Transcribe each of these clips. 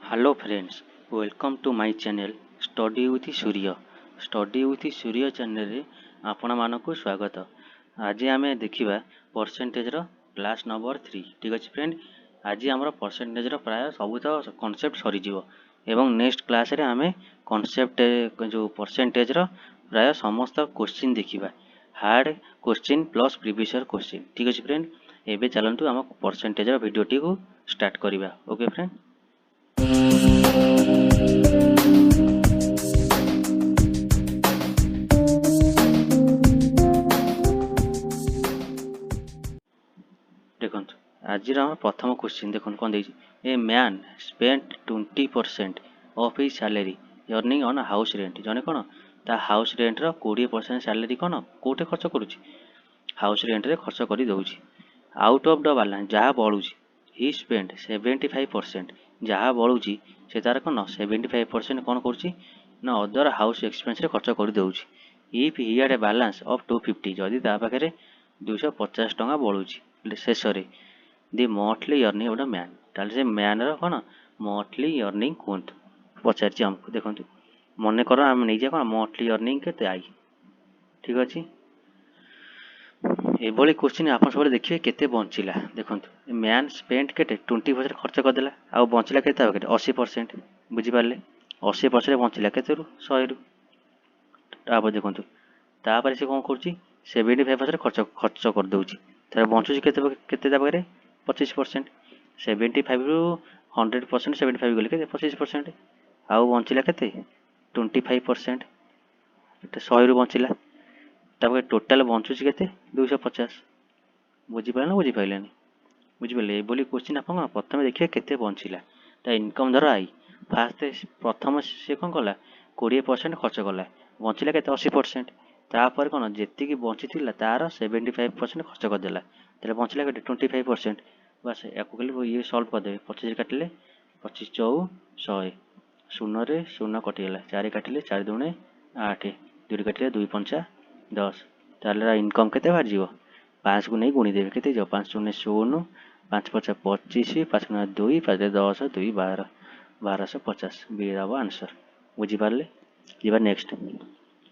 Hello friends, welcome to my channel Study with Surya. Study with Surya channel रे आपण मानकु स्वागत। आज आम देखा परसेंटेज क्लास नंबर 3। ठीक अच्छे फ्रेंड, आज आम परसेंटेज प्राय सब कनसेप्ट सरीज एवं नेक्स्ट क्लास रे आम कनसेप्ट जो परसेंटेज प्राय समस्त क्वेश्चन देखा, hard question plus previous year question. ठीक अच्छे फ्रेंड, एबे चलतु आम परसेंटेज भिडियोटी को स्टार्ट करवा। ओके फ्रेंड, देखो आज प्रथम क्वेश्चन देखो कौन दे, a man spent 20% of his salary earning on house rent. जने कौन ता हाउस रेंट रो 20% सैलरी कौन कोटे खर्च करुच्ची, हाउस रेंट रे खर्च कर दउची। आउट ऑफ द बैलेंस जहाँ बढ़ुची ही स्पेंट 75%, जहाँ बढ़ुची से तार कौन 75% कौन करुच्ची ना अदर हाउस एक्सपेंस रे खर्च कर दउची। If he had a balance of 250, जदि ता पाखे 250 टंका बढ़ुची शेष the monthly earning of the man, ताल से मैन रो कौन मंथली अर्निंग कहतु पचार आमको। देखो मन कर आम नहीं जा कौन मंथली अर्निंग के आई। ठीक अच्छे, ये क्वेश्चन आप सब देखिए केते बंचिला। देखो मैन स्पेंट के 20% खर्च करदेला आ बंचिला के 80%। बुझीपारे 80% बंचिला के 100 रु। देखो तापर से कौन कर 75% खर्च कर दूची, तार बंचुची के 25%। 75 रु 100% 75 गले के 25%, आउ बंचिला के 25%, 100 रु बंचिला। तापर टोटाल बंचुची के 250। बुझीपारे ना बुझीपारे बुझीपारे ये क्वेश्चन आप प्रथम देखिए केते बंचिला ता इनकम धर आई। फास्ट प्रथम से कौन कला 20% खर्च कला, बंचिला के 80%। तापर कौन जी बंची तार 75% खर्च करदेला, तेल बंचिला के 25%। बस या ये सल्व करदे। 25 काटिले 25 चौ 100, शून रे शून कटिगला, 4 काटिले 4 दूने 8, 2 काटिले 2 पंचा 10। तार इनकम के बाहर 5 को नहीं गुणीदेवे के 5 शून्य 0, 5 पचा 25, 5 गुणा 2, 5 10, 2 12, 1250 बी हम आंसर। बुझीपारे जी नेक्स्ट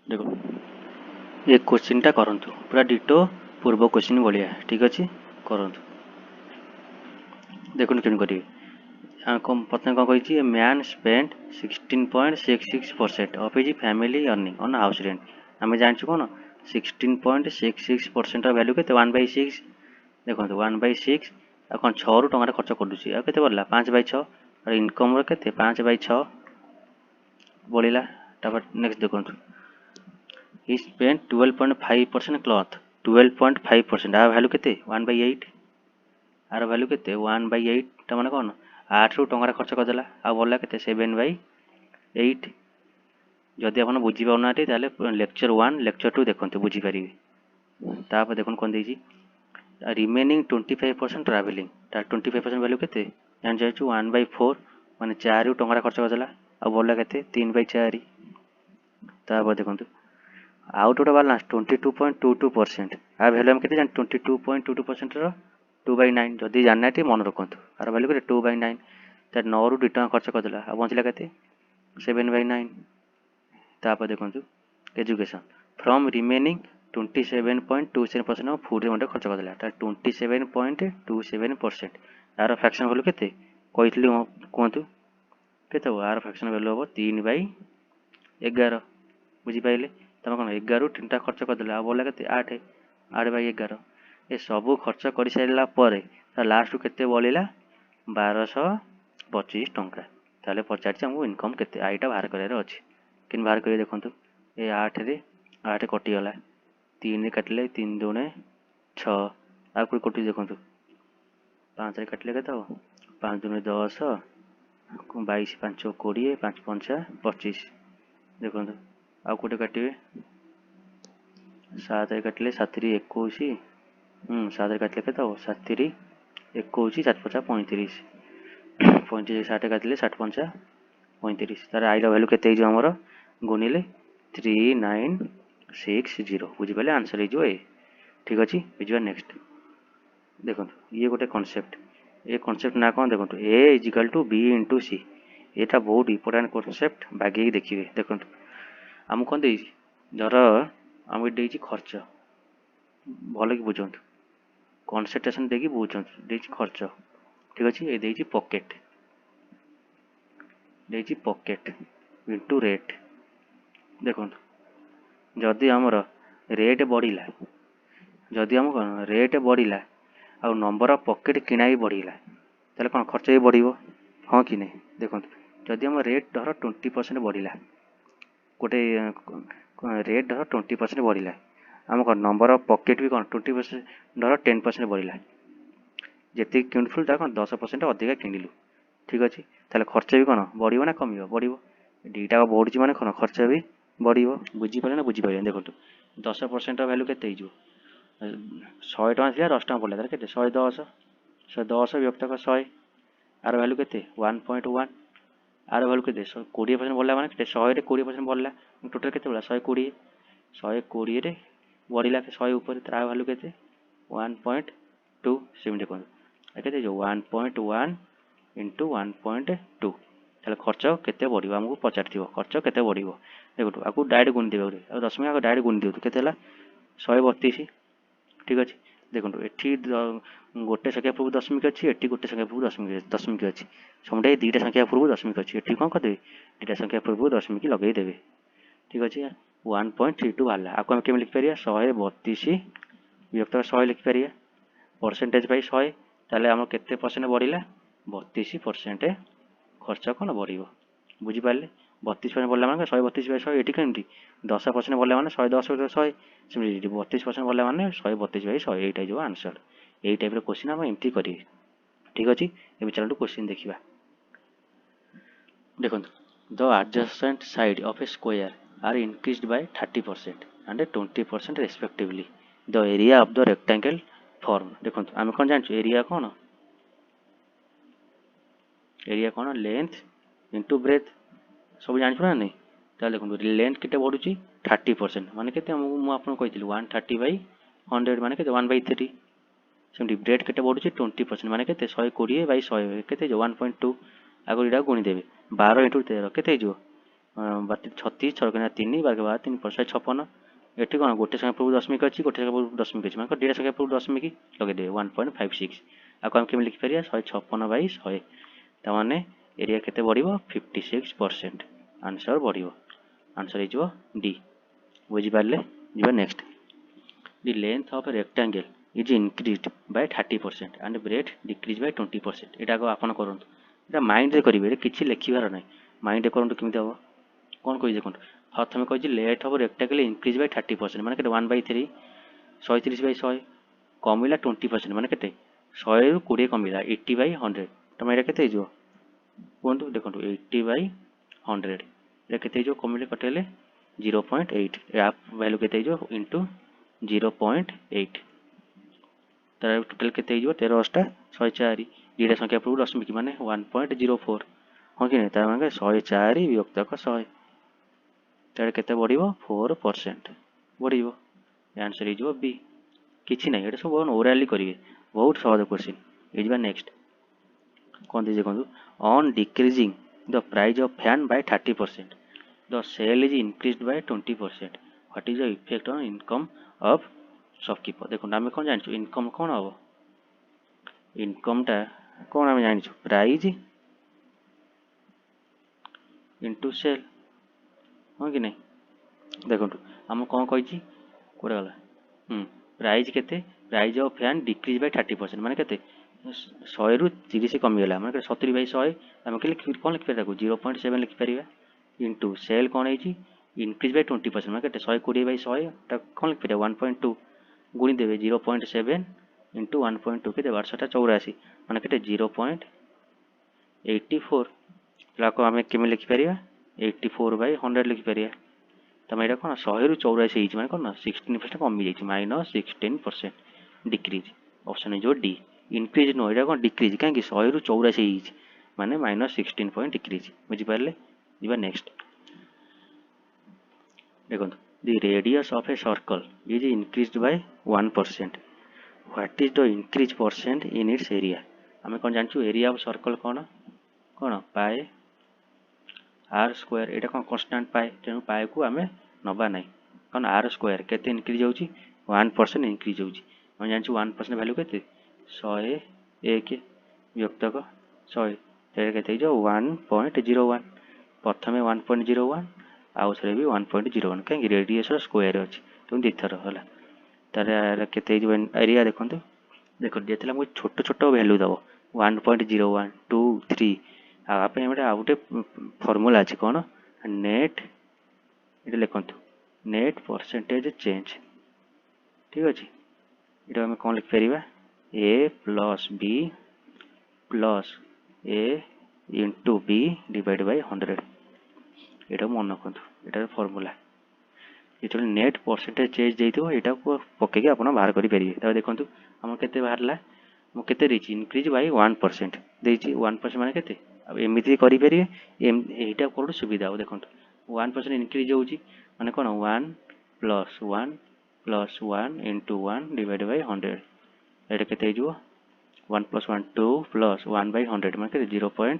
देखो ये क्वेश्चन टा करंतु पूरा डिटो पूर्व क्वेश्चन भाया। ठीक अच्छे करंतु देखो केम करेंगे। प्रथम कौन कही man spent 16.66% of his family earning on house rent. आम जानू कौन 16.66% वैल्यू के 1/6। देखो 1/6 कौन 6 रु टंका खर्च कर के बढ़ला 5/6, इनकम के 5/6 बढ़ला। नेक्स्ट देखो ही स्पेंट 12.5% क्लॉथ, 12.5% आ वैल्यू के 1/8, आर वैल्यू के 1/8 मैंने कौन 8 रु टंका खर्च करदेला आ बढ़ला के 7/8। जदि आप बुझीपाना लेक्चर 1 लेक्चर 2 देखते बुझीपारे। तापर देखो कौन देजी रिमेनिंग 25% ट्रावेलिंग, 25% वैल्यू के जान जाइए 1/4 माने 4 रु टंका खर्च करदेला आ बढ़ला के 3/4। तापर देखो आउट ऑफ बैलेंस 22.22%, आ वैल्यू के 22.22% 2/9। जदि जानना मन रखु आर वैल्यू के 2/9, तार 9 रु 2 टंका खर्च करदेला आ बचला के 7/9। तापर देखो education from remaining 27.27% of food rate खर्च करदेला, 27.27%। यार फ्रैक्शन वैल्यू के कही कहतु के यार फ्रैक्शन वैल्यू हम 3/11। बुझीपारे तुम कौन 11 रु 3टा खर्च करदेला आ बोला के 8, 8/11। ये सबू खर्च कर सारापर लास्ट के बढ़ला 1225 टंका। ताले पचार आमको इनकम के आईटा बाहर करार अच्छे कि बाहर करिए। देखो ये 8 रे 8 कटिगला, 3 काटिले 3 दूने 6 आ कोई कटि। देखो 5 रे काटिले के 5 दूने 10, 22 5 20, 5 पंचा 25। देखो आउ कोटे काटे 7 रे काटिले 7 रे 21, 7 रे काटिले के 7 रे 21, 7 पचा 35, 35 60 काटिले 60 पंचा 35। तार आईर वैल्यू के आमर गुणिले 3960। बुझीपारे आंसर हो ए। ठीक अच्छे बुझा। नेक्स्ट देखो ये गोटे कनसेप्ट, ये कनसेप्ट ना कौन देखो ए इजिकल टू बी इंटू सी। यहाँ बहुत इंपोर्टाट कनसेप्ट बागे देखिए देखो आमको कौन देती धर आमको देती खर्च भल कि बुझु कनसेंट्रेशन देखिए बुझुं खर्च ठीक अच्छे ये देती पॉकेट इंटू रेट देखो जदि आमर रेट बढ़ला जदि आम कौन रेट बढ़ला आ नंबर ऑफ पॉकेट किणा भी बढ़ला ताले कौन खर्च भी बढ़ो हाँ कि नहीं देखो जदि आम रेट धर 20% बढ़ला गोटे रेट धर 20% बढ़ला आम कौन नंबर ऑफ पॉकेट भी कौन 20% धर 10% बढ़ला जी किणुलु ता कौन 10% अधिका किणिलु ठीक अच्छे ताले खर्च भी कौन बढ़ो ना कम बढ़ो दुईटा बढ़ुची माने कौन खर्च भी बढ़ो बुझीपारे ना बुझीपारे देखो 10% भैल्यू के 100 टଙ୍କା ଥିଲା 10 ଟଙ୍କା ପଡ଼ିଲା ତାର କେତେ 110 110 ବିଭକ୍ତ 100 आर भैल्यू के 1.1 आर भैल्यू के 20% बढ़ला माने केते 100 रे 20% बढ़ला टोटल केते बढ़ला 120 रे बढ़िला 100 ऊपर तार भैल्यू के 1.2 सेमि कोन केते जो 1.1 इंटू 1.2 ताले खर्च केते बढ़िबो हमकु पचारथिबो खर्च केते बढ़िबो देखो आकु डायरेक्ट गुण देबो आ दशमिक आकु डायरेक्ट गुण दियो केते हला 132 ठीक अच्छे देखो ये गोटे संख्या पूर्व दशमिक अच्छी ये गोटे संख्या पूर्व दशमिक अच्छी समुदाय दुईटा संख्या पूर्व दशमिक अच्छी ये कौन करदे दुईटा संख्या पूर्व दशमिक लगेदेवे ठीक अच्छे 1.32 बाहर आपको केमी लिखिपर 132 विभक्त 100 लिखिपर परसेंटेज पाई 100 ताले आम केते परसेंट बढ़ला 32% खर्च कौन बढ़ो बुझीपारे 32% बढ़ला माने 132 बाई 100 ये कमी 10% बढ़ला माने 110 100 सेमती 32% बढ़ला माने 132 बाई 100 यही जो आंसर यही टाइप क्वेश्चन हम एमती करेंगे ठीक अच्छे ये चलते क्वेश्चन देखा देखो the adjacent side of a square are increased by 30% and 20% respectively the area of the rectangle form देखो आम कौन जानू एरिया कौन लेंथ इंटू ब्रेथ सब जानछु ना नहीं ताले देखो लेंथ केते बढ़ुची 30% माने केते आपको कही 130 बाई 100 माने केते 1/3 सेमती ब्रेथ केते बढ़ुची 20% माने केते 120 बाई 100 केते जो 1.2 आगो इडा गुणी देबे 12 इंटू 13 केते जो 36 6 3 12 3 56 एठी कोन गोटे संख्या पूर्व दशमिक अछि गोटे संख्या पूर्व दशमिक अछि माने डेढ़ संख्या पूर्व दशमिक लगे दे 1.56 आको हम केम लिखि परिया 156 बाई 100 ता माने एरिया केते बढ़िबो 56% आंसर बढ़िबो आंसर इजो डी बुझी पारले जिबा next the length of a rectangle is increased by 30% and breadth decrease by 20% एटा को आपन करंतु एटा माइंड रे करिवे एटा किछि लेखिबार नै माइंड रे करंतु किमिते हो कोन कहि देखंतु प्रथमे कहि length of rectangle increase by 30% माने केते 1/3 130 बाय 100 कमिला 20% माने केते 100 रु 20 कमिला 80 बाय 100 तमे एटा केते जो कोंतु देखंतु 80 बाय 100 एटा केते जो कमिले कटेले 0.8 आप वैल्यू केते जो इनटू 0.8 तार टोटल केते जो 13 8 104 दुईटा संख्या पूर्व दशमिक माने 1.04 हाँ कि नहीं तार माने 104 विभक्त 100 तार केते बढ़िबो 4% बढ़िबो आंसर इजो बी किछि नहीं एटा सब ओरली करिवे बहुत सहज क्वेश्चन इजबा नेक्स्ट कोन दे देखंतु on decreasing the price of fan by 30% the sale is increased by 20% what is the effect on income of shopkeeper देखो आम कौन जानछु इनकम कौन हम इनकम टा कौन आम जानछु प्राइस इंटू सेल हाँ कि नहीं देखो आम कौन कही कोड़े गला प्राइस केते price of fan decrease by 30% माने केते 100 रु 30 कमिगला माने 70 बाय 100 आम कौन लिखिपर ताको 0.7 लिखिपर इंटू सेल कौन है इंक्रीज बाय 20% माने केते 120 बाय 100 ता कौन लिखिपर 1.2 गुणी देवे 0.7 इंटू 1.2 के 884 माने केते 0.84 लाको आमे केमे लिखि परिया 84 बाय 100 लिखि परिया तमे एटा कोन 100 रु 84 हिच माने कोन 16% कमी जाइछि minus 16% decrease option is D increase no एटा कोन डिक्रीज काहे कि 100 रु 84 हिच माने माइनस 16 पॉइंट डिक्रीज बुझि पारले जिबा नेक्स्ट देखो the radius of a circle is increased by 1%. What is the increase percent in its area? आमे कौन जानछु एरिया ऑफ सर्कल कौन कौन पाए आर स्क्वायर एटा कौन कन्स्टांट पाए तेणु पाए को आम नवा ना कारण आर स्क्वायर केते इनक्रीज होची 1% इनक्रीज होची हम जानछु 1% वैल्यू केते 101 विभक्तक 100 तेरे केते जो 1.01 प्रथमे 1.01 आउ थरे भी 1.01 कहीं रेडियस स्क्वायर अछि तुम दिथर होला तारे केते जो एरिया देखंतु देखो जेतला मु छोट छोट वैल्यू दबो 1.01 2 3 आप आउटे फॉर्मूला अच्छे कौन नेट ये लिखु नेट परसेंटेज चेंज ठीक अच्छे ये आम कौन लिखिपर A plus B plus A into B divide by 100 ये मन रखु ये फॉर्मूला जो नेट परसेंटेज चेंज देते यहाँ को पकईकि आप बाहर करेंगे देखो आम के बाहर मुझे इनक्रीज बाय 1% देती 1% माने केते अब एमती करेंगे यहाँ कौन सुविधा हो देखो 1% इनक्रीज होची माने कौन 1 इंटू 1 डिवाइड बाय 100 ये केते 1 + 1 2 प्लस 1 बाय 100 माने 0.01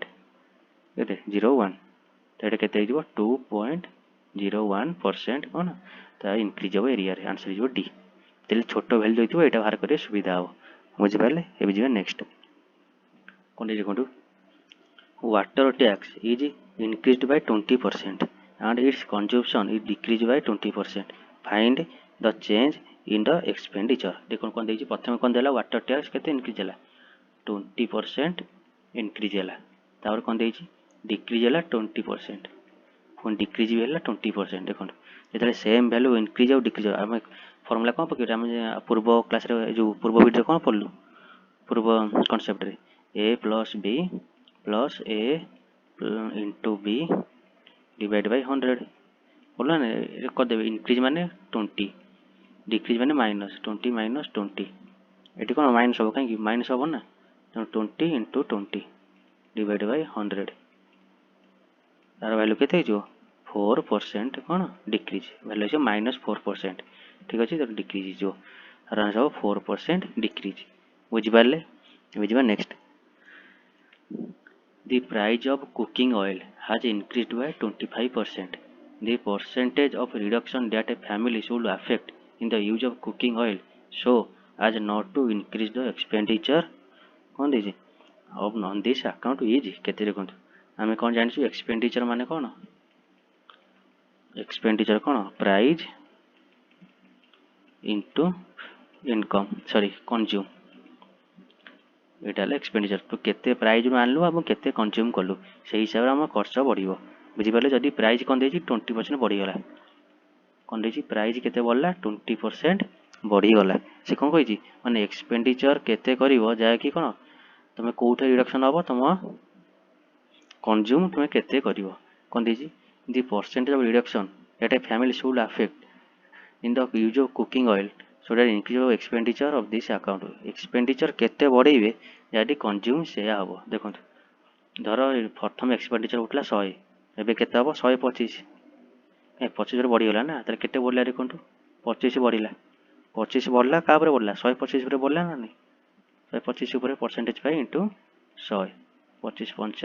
तो ये केते 2.01% कौन तो इनक्रीज हम एरिया आंसर हो डी तेल छोट भैल्यू देते यहाँ बाहर कर सुविधा हम बुझिपारे ये जी नेक्स्ट कौन देखो water tax is increased by 20% and its consumption is decreased by 20%. Find the change in the expenditure. देखो कौन देखिए प्रथम कौन देला water tax केते increase होला 20% increase होला तापर कौन देखिए decrease होला 20% पुन decrease भी होला 20% देखो जेतले सेम वैल्यू increase और decrease हम फॉर्मूला कौन पकड़ हम पूर्व क्लास रे जो पूर्व वीडियो कौन पढ़लु पूर्व कांसेप्ट रे a plus b plus A into B divide by 100 बोला ना कर देबे इंक्रीज माने 20 डिक्रीज माने -20 माइनस 20 एटी कोन माइनस हो कहीं माइनस हो ना तो 20 इंटू 20 डिवाइड बाय 100 तार वैल्यू केते जो 4% कोन डिक्रीज वैल्यू से -4% ठीक अछि तो डिक्रीज जो आंसर हो 4% डिक्रीज बुझि पाले बुझिबा next The price of cooking oil has increased by 25%. The percentage of reduction that a family should affect in the use of cooking oil so as not to increase the expenditure कौन दीजिए अब non this account is केते देखो आम कौन जानी expenditure माने कौन एक्सपेंडिचर कौन price into income sorry consume यहाँ एक्सपेंडिचर तो केते प्राइस आनलु और केते कंज्यूम कलु से हिसाब से आम खर्च बढ़ो बुझिपारे जदि प्राइस कौन 20% बढ़ीगला कौन प्राइस केते बढ़ला 20% बढ़ीगला से कौन कही माने एक्सपेंडिचर केते करिवो जहाँकि कौन तुम कौटे रिडक्शन हम तुम कंज्यूम तुम केते करिवो कौन the percentage of reduction that a family should affect in the use of cooking oil so that increase of expenditure of this account expenditure केते बढ़ेबे याडी कंज्यूम से हबो देखो धर प्रथम एक्सपेंडिचर उठला 100 एबे केते हबो 125 ए 25 रे बढ़ी गला ना त केते बढ़ला देखो 25 बढ़िला 25 बढ़ला का ऊपर बढ़ला 125 ऊपर बढ़ला ना नहीं 125 ऊपर परसेंटेज पाई इनटू 100 25 5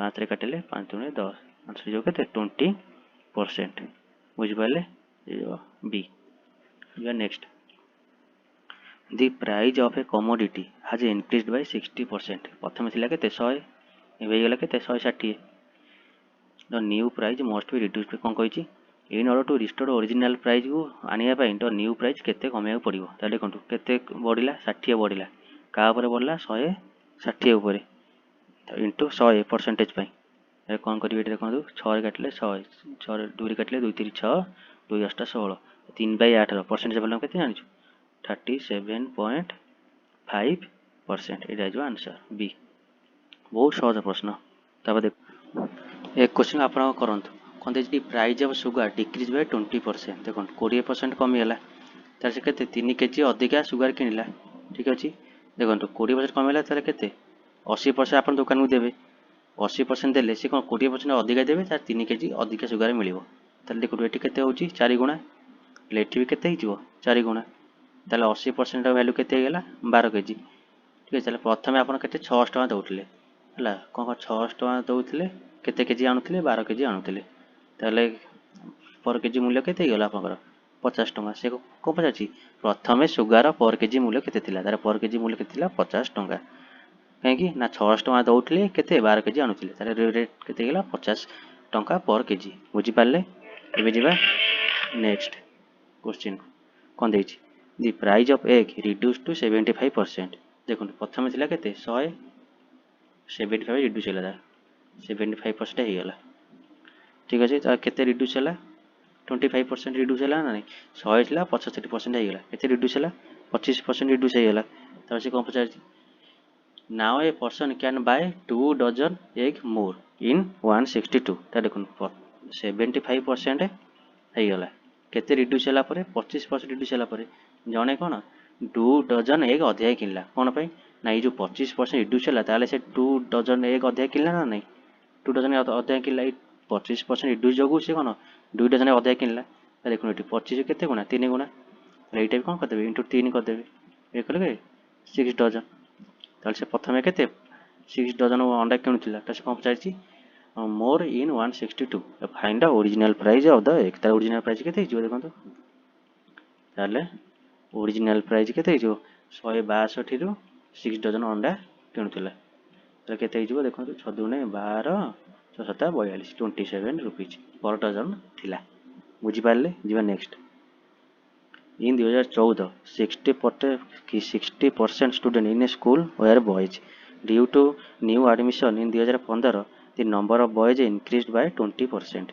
5 रे काटले 5 दुने 10 आंसर जो केते 20% बुझ पाले बी या next The price of a commodity has increased by 60%. प्रथम थिला केते 100 एबे गेला केते 160. The new price must be reduced cone कहिछि in order to restore original price को आनिया पई तो न्यू प्राइस केते कमेया पड़िबो ताले कोन केते बढ़िला 60 बढ़िला का ऊपर बढ़ला 160 ऊपर इनटू 100 परसेंटेज पई ए कोन करिवे देखंतु 6 रे काटले 100 6 रे 2 रे काटले 2 3 6 2 8 16 3/8 परसेंटेज वैल्यू केते जानिछु 37.5% ये जो आंसर बी बहुत सहज प्रश्न तब देख एक क्वेश्चन आप करंतु कौन the price of sugar decrease by 20% देखो 20% कमीगला तार से केते 3 केजी अधिका सुगर किनिला ठीक अछि देखो 20% कमीगला तार केते 80% अपन दुकान को देबे 80% देले से कोन 20% अधिका देबे तार 3 केजी अधिका सुगर मिलिबो तार देखो एटी केते होची 4 गुणा लेटी भी केते हिजो 4 गुणा ताले 80% वैल्यू केते गेला 12 केजी ठीक है ताले प्रथमे आपन केते 600 टका दउतले हला कोन 600 टका दउतले केते केजी आणुथिले 12 केजी आणुथिले ताले पर केजी मूल्य केते गला आपनकर 50 टंका से को पचाची प्रथमे सुगार पर केजी मूल्य केते थिला तार पर केजी मूल्य केते थिला 50 टंका कहीं ना 600 टंका दौले केते 12 केजी आणुथिले तार रेट केते गला 50 टंका पर केजी बुझी पाले एबे जिबा नेक्स्ट क्वेश्चन कोन देछि the price of egg reduce to 75% देखो प्रथम थिला केते 175 रिड्यूस होला 75% हो गला ठीक अच्छे तो केते रिड्यूस होला 25% रिड्यूस होला ना नहीं 100 थिला 65% हो गला केते रिड्यूस होला 25% रिड्यूस हो गला तो से कोन पचार now a person can buy 2 dozen egg more in 162 ता देखो 75% हो गला केते रिड्यूस होला परे 25% रिड्यूस होला परे जने कोन 2 डजन एग अधिक किनला कोन पई ना ये जो 25% रिड्यूस होला ताले से 2 डजन एग अधिक किनला ना नहीं 2 डजन अधिक किनला 25% रिड्यूस जगू से कोन 2 डजन अधिक किनला देखो ये 25 केते गुणा 3 गुणा एटा भी कोन कर देबे इनटू 3 कर देबे ए करले 6 डजन ताले से प्रथमे केते 6 डजन अंडा किनुथिला ता से कोन पचारछि मोर in 162 find the original price of the egg तार ओरिजिनल प्राइस केते हिजो देखो ताले ओरिजिनल प्राइस केते हिजो 162 रु 6 डजन अंडा किनुथिला ताले केते हिजो देखो 6 दुने 12 6 7 42 27 रुपीज पर डजन थिला बुझी पाले जीवा next in 2014 60% student in a school where boys due to new admission in 2015 the number of boys increased by 20%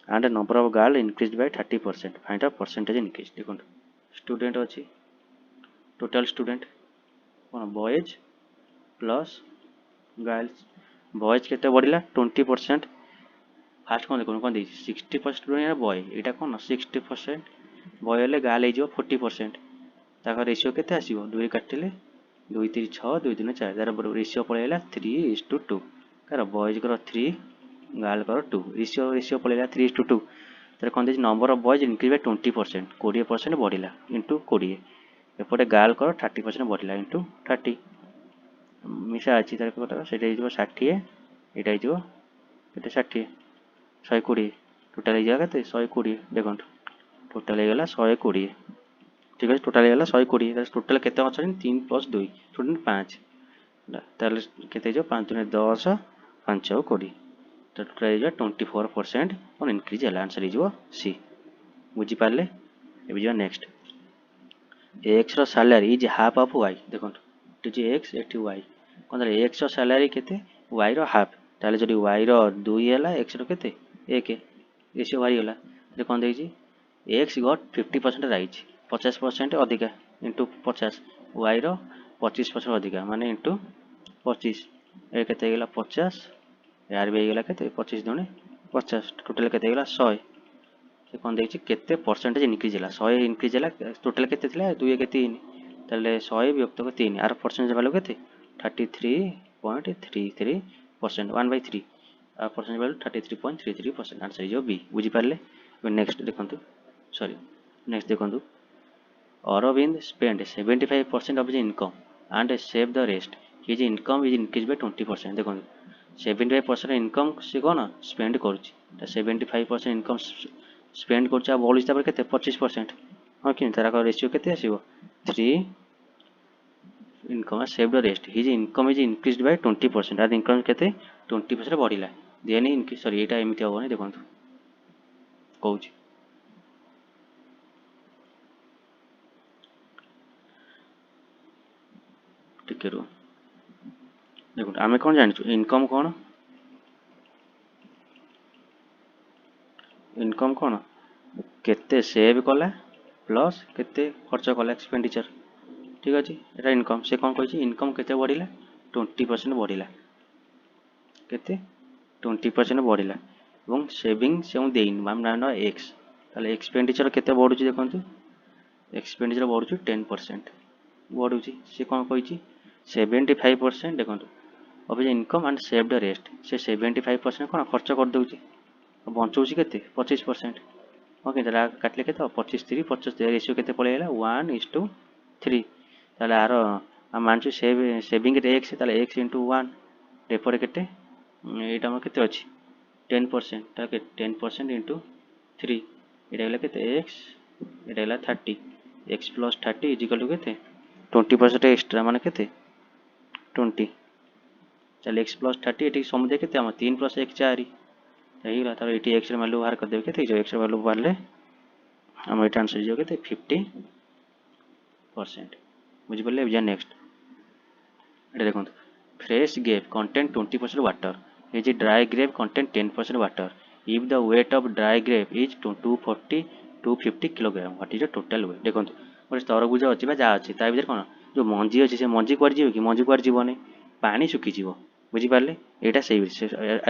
and the number of girls increased by 30% find the percentage increase देखो student अच्छी total student कौन boys plus girls boys केते बढ़िला 20% fast कौन देखो कौन 60% student boy एटा कौन 60% boy हेले girl हो 40% ताका रेशियो केते आसीबो 2 काटिले 2 3 6 2 3 4 तार रेशियो पळेला 3:2 कार बॉयज कर 3 गर्ल कर 2 रेशियो पळेला 3:2 तार कौन देछि number of boys increase by 20% 20% बढ़िला इनटू 20 एपटे गर्ल कर 30% बढ़िला इनटू 30 मिसा अछि तार कोटा सेटा हिजो 60 एटा हिजो केते 60 120 टोटल हिजो केते 120 देखो टोटल हे गला 120 ठीक है टोटल हे गला 120 तार टोटल केते अछन 3 + 2 स्टूडेंट 5 तार केते हिजो 5 दुने 10 5 20 टोटल हिजो 24% और इंक्रीज है आंसर हिजो सी बुझी पाले एबे जो नेक्स्ट x रो salary is half of y देखो इट x एटी y कोन x रो सैलरी केते y रो हाफ ताले जदी y रो 2 हैला x रो केते 1 रेशियो वारी होला जे कोन देछि x गॉट 50% राइज 50% अधिका इनटू 50 y रो 25% अधिका माने इनटू 25 ए केते गेला 50 यार भी गेला केते 25 दुने 50 टोटल केते गेला 100 से कोन देछि केते परसेंटेज इंक्रीज होला 100 इंक्रीज होला टोटल केते थिला 2 के 3 तले 100 विभक्त को 3 आर परसेंटेज वैल्यू केते 33.33% 1/3 आ परसेंटेज वैल्यू 33.33% आंसर जो बी बुझी पारले नेक्स्ट देखंतु सॉरी नेक्स्ट देखंतु Aravind spent 75% of his income and save the rest. His income is increased by 20%. देखो 75% इनकम से कौन स्पेंड करुच्ची 75% इनकम स्पेंड करुच्ची आ बॉल हिसाब से केते 25% हाँ कि तारा का रेशियो केते आसीबो 3 income save the rest his income is increased by 20% आर इनकम केते 20% बढ़िला देन इनक्रीज सॉरी एटा एमिति होबो नै देखंतु कहूची टिके रो देखो आमे कोन जानि इनकम कोन केते सेव कला प्लस केते खर्च कला एक्सपेंडिचर ठीक अछि एटा इनकम से कोन कहछि इनकम केते बढ़िला 20% बढ़िला केते 20% बढ़िला एवं सेविंग से हम देइन मामना x ताले एक्सपेंडिचर केते बढ़ुछि देखंतु एक्सपेंडिचर बढ़ुछि 10% बढ़ुछि से कोन कहछि 75% देखंतु अब जे income and save the rest से 75% कोन खर्च कर दउछि बंचौछि केते 25% ओके तला काटले केते 25 3 50 रेशियो केते पळेला 1:3 ताले आरो हम मानछु सेविंग रे x ताले x * 1 एपरे केते एटा हम केते अछि 10% তাকে 10% इंटू 3 এটা হলো কেতে x এটা হলো 30 x plus 30 is equal to কেতে 20% एक्स्ट्रा মানে কেতে 20 তাহলে x plus 30 এটি সমুদায় কেতে আমার 3 plus 1 4 ହେଇଗଲା ତାପରେ ଏଠି x ର ଭ୍ୟାଲୁ ବାହାର କରିଦେବେ କେତେ ହେଇଯିବ x ର ଭ୍ୟାଲୁ ବାହାରିଲେ ଆମର ଏଇଟା ଆନ୍ସର ହେଇଯିବ କେତେ 50% ବୁଝିପାରିଲେ ଏବେ ନେକ୍ସଟ এটা দেখুন fresh grape content 20% water is dry grape content 10% water if the weight of dry grape is 240 250 kilogram what is the total weight দেখুন ଗୋଟେ ତରଭୁଜ ଅଛି ବା ଯାହା ଅଛି ତା ଭିତରେ କ'ଣ ଯୋଉ ମଞ୍ଜି ଅଛି ସେ ମଞ୍ଜି କୁଆଡ଼େ ଯିବ କି ମଞ୍ଜି କୁଆଡ଼େ ଯିବନି ପାଣି ଶୁଖିଯିବ ବୁଝିପାରିଲେ ଏଇଟା ସେଇ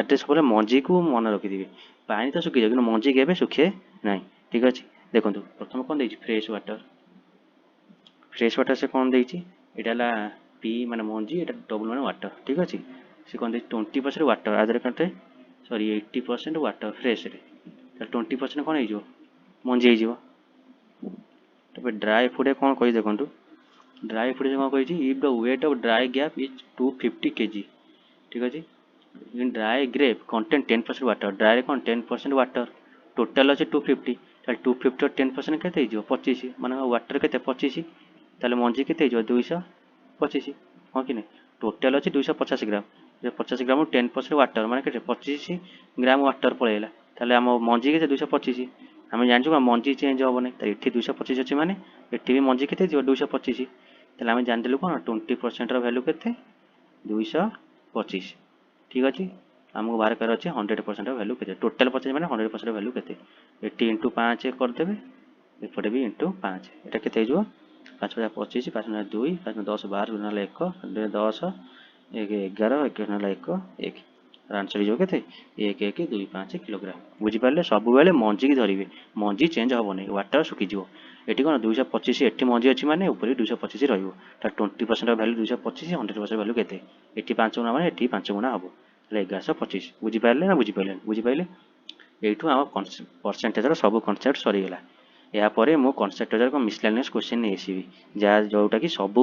ଆଡ୍ରେସ୍ ସବୁବେଳେ ମଞ୍ଜିକୁ ମନେ ରଖିଥିବେ ପାଣି ତ ଶୁଖିଯିବ କିନ୍ତୁ ମଞ୍ଜି କେବେ ଶୁଖେ ନାହିଁ ଠିକ୍ ଅଛି ଦେଖନ୍ତୁ ପ୍ରଥମେ କ'ଣ ଦେଇଛି ଫ୍ରେଶ୍ ୱାଟର ସେ କ'ଣ ଦେଇଛି ଏଇଟା ହେଲା पी मान मंजी एटा डबल मान वाटर ठीक अच्छे से कौन 20% वाटर आधे कंटे सॉरी 80% वाटर फ्रेश रे 20% कौन हो मंजी हो ड्राई फुड कौन कही देखो ड्राई फुड से कौन कही if the weight of dry grape is 250 kg ठीक अच्छे in dry grape content 10% water dry कौन 10% वाटर टोटाल अच्छे 250 250 10% के 25 मान वाटर के 25 ताले मंजी के 225 हाँ कि नहीं टोटाल अच्छे 250 ग्राम 50 ग्राम 10% वाटर माने के 25 ग्राम वाटर पड़ेगा ताले आम मंजी के 225 आम जानू मंजी चेंज हम ना ये 225 अच्छे माने ये भी मंजी के 225 ताले आम जानिलु कौन 20% वैल्यू के 225 ठीक अच्छे आमको बाहर कर अच्छे 100% वैल्यू के टोटाल 50 माने 100% वैल्यू के इंटू 5 करदेवे एपटे भी इंटू 5 यहाँ के 5 × 25 5 × 2 5 × 10 12 ना 1 10 1 11 1 ना 1 1 आंसर हो के 1 1 2 5 किलोग्राम बुझिपारे सब बेले मंजी की धरवे मंजी चेंज हम नहीं वाटर सुखीज ये कौन 225 एटी मंजी अच्छी माने ऊपर 225 रही 20% वैल्यू 225 100% वैल्यू के 5 गुणा माने 5 गुणा हम 1125 बुझिपारे ना बुझिपारे यू आम परसेंटेज सब कनसेप्ट सरीगला यापर मु कनसेप्ट मिसलेनियस क्वेश्चन नहीं आसवि जहाँ जोटा कि सब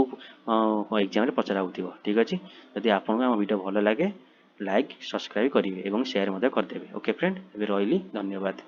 एग्जाम पचरा हो ठीक अच्छे जदि आपको आम वीडियो भल लगे लाइक सब्सक्राइब करेंगे और शेयर करदे ओके फ्रेंड ए रही धन्यवाद।